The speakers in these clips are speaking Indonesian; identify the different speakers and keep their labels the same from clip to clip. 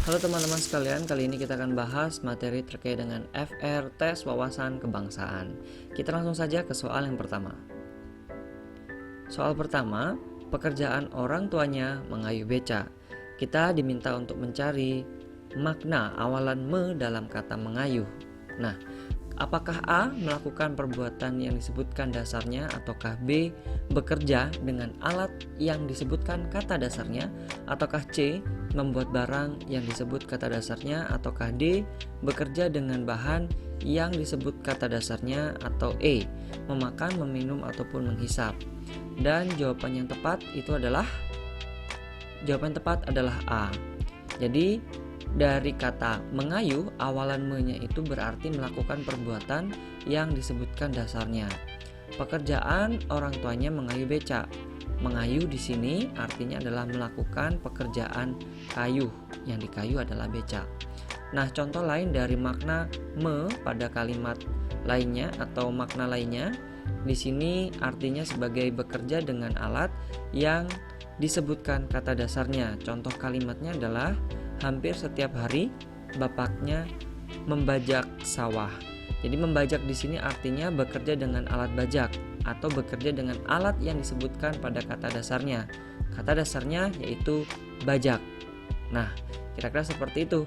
Speaker 1: Halo teman-teman sekalian, kali ini kita akan bahas materi terkait dengan FR tes wawasan kebangsaan. Kita langsung saja ke soal yang pertama. Soal pertama, pekerjaan orang tuanya mengayuh beca. Kita diminta untuk mencari makna awalan me dalam kata mengayuh. Nah, apakah A melakukan perbuatan yang disebutkan dasarnya, ataukah B bekerja dengan alat yang disebutkan kata dasarnya, ataukah C membuat barang yang disebut kata dasarnya, ataukah D bekerja dengan bahan yang disebut kata dasarnya, atau E memakan, meminum ataupun menghisap. Dan jawaban yang tepat adalah A. Jadi dari kata mengayuh, awalan me-nya itu berarti melakukan perbuatan yang disebutkan dasarnya. Pekerjaan orang tuanya mengayuh beca. Mengayuh di sini artinya adalah melakukan pekerjaan kayuh. Yang dikayuh adalah beca. Nah, contoh lain dari makna me pada kalimat lainnya atau makna lainnya, di sini artinya sebagai bekerja dengan alat yang disebutkan kata dasarnya. Contoh kalimatnya adalah hampir setiap hari bapaknya membajak sawah. Jadi membajak di sini artinya bekerja dengan alat bajak atau bekerja dengan alat yang disebutkan pada kata dasarnya. Kata dasarnya yaitu bajak. Nah, kira-kira seperti itu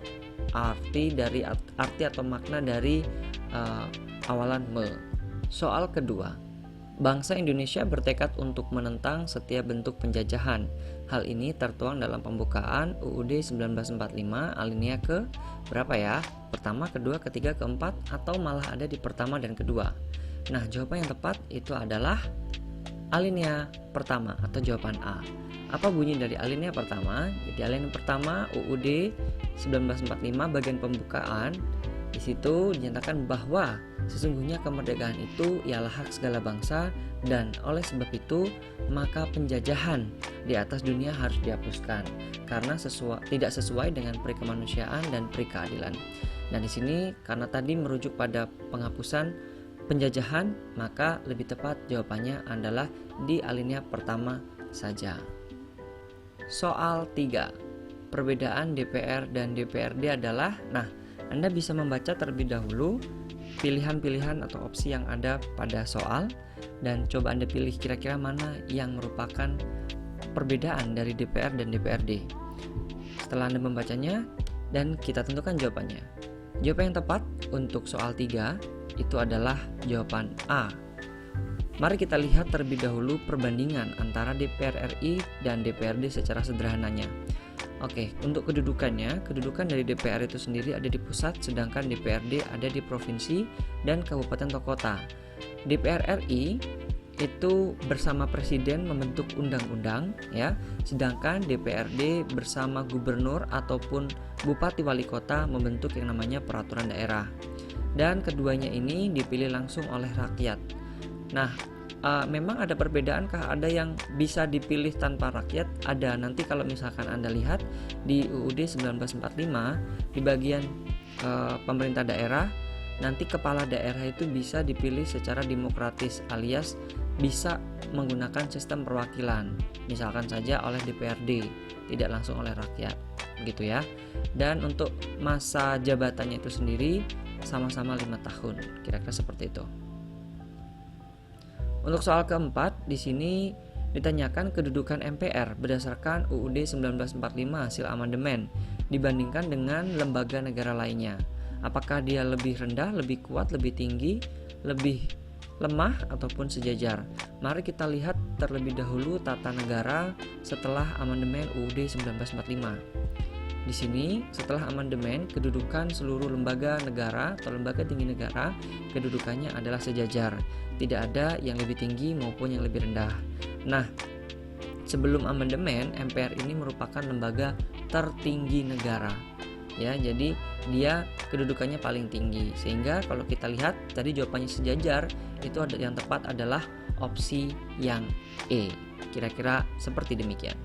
Speaker 1: arti atau makna dari awalan me. Soal kedua. Bangsa Indonesia bertekad untuk menentang setiap bentuk penjajahan. Hal ini tertuang dalam pembukaan UUD 1945 alinea ke berapa ya? Pertama, kedua, ketiga, keempat, atau malah ada di pertama dan kedua. Nah, jawaban yang tepat itu adalah alinea pertama atau jawaban A. Apa bunyi dari alinea pertama? Jadi alinea pertama UUD 1945 bagian pembukaan. Di situ dinyatakan bahwa sesungguhnya kemerdekaan itu ialah hak segala bangsa, dan oleh sebab itu maka penjajahan di atas dunia harus dihapuskan karena tidak sesuai dengan peri kemanusiaan dan peri keadilan. Dan di sini karena tadi merujuk pada penghapusan penjajahan, maka lebih tepat jawabannya adalah di alinea pertama saja. Soal 3. Perbedaan DPR dan DPRD adalah, Anda bisa membaca terlebih dahulu pilihan-pilihan atau opsi yang ada pada soal dan coba Anda pilih kira-kira mana yang merupakan perbedaan dari DPR dan DPRD. Setelah Anda membacanya dan kita tentukan jawabannya. Jawaban yang tepat untuk soal 3 itu adalah jawaban A. Mari kita lihat terlebih dahulu perbandingan antara DPR RI dan DPRD secara sederhananya. Oke, untuk kedudukan dari DPR itu sendiri ada di pusat, sedangkan DPRD ada di provinsi dan kabupaten atau kota. DPR RI itu bersama presiden membentuk undang-undang, ya, sedangkan DPRD bersama gubernur ataupun bupati wali kota membentuk yang namanya peraturan daerah. Dan keduanya ini dipilih langsung oleh rakyat. Nah, memang ada perbedaankah? Ada yang bisa dipilih tanpa rakyat? Ada. Nanti kalau misalkan Anda lihat di UUD 1945 di bagian pemerintah daerah, nanti kepala daerah itu bisa dipilih secara demokratis alias bisa menggunakan sistem perwakilan, misalkan saja oleh DPRD, tidak langsung oleh rakyat, begitu ya. Dan untuk masa jabatannya itu sendiri sama-sama 5 tahun, kira-kira seperti itu. Untuk soal keempat, di sini ditanyakan kedudukan MPR berdasarkan UUD 1945 hasil amandemen dibandingkan dengan lembaga negara lainnya. Apakah dia lebih rendah, lebih kuat, lebih tinggi, lebih lemah, ataupun sejajar? Mari kita lihat terlebih dahulu tata negara setelah amandemen UUD 1945. Di sini setelah amandemen, kedudukan seluruh lembaga negara atau lembaga tinggi negara kedudukannya adalah sejajar. Tidak ada yang lebih tinggi maupun yang lebih rendah. Nah, sebelum amandemen, MPR ini merupakan lembaga tertinggi negara. Ya, jadi dia kedudukannya paling tinggi. Sehingga kalau kita lihat tadi jawabannya sejajar, itu yang tepat adalah opsi yang E. Kira-kira seperti demikian.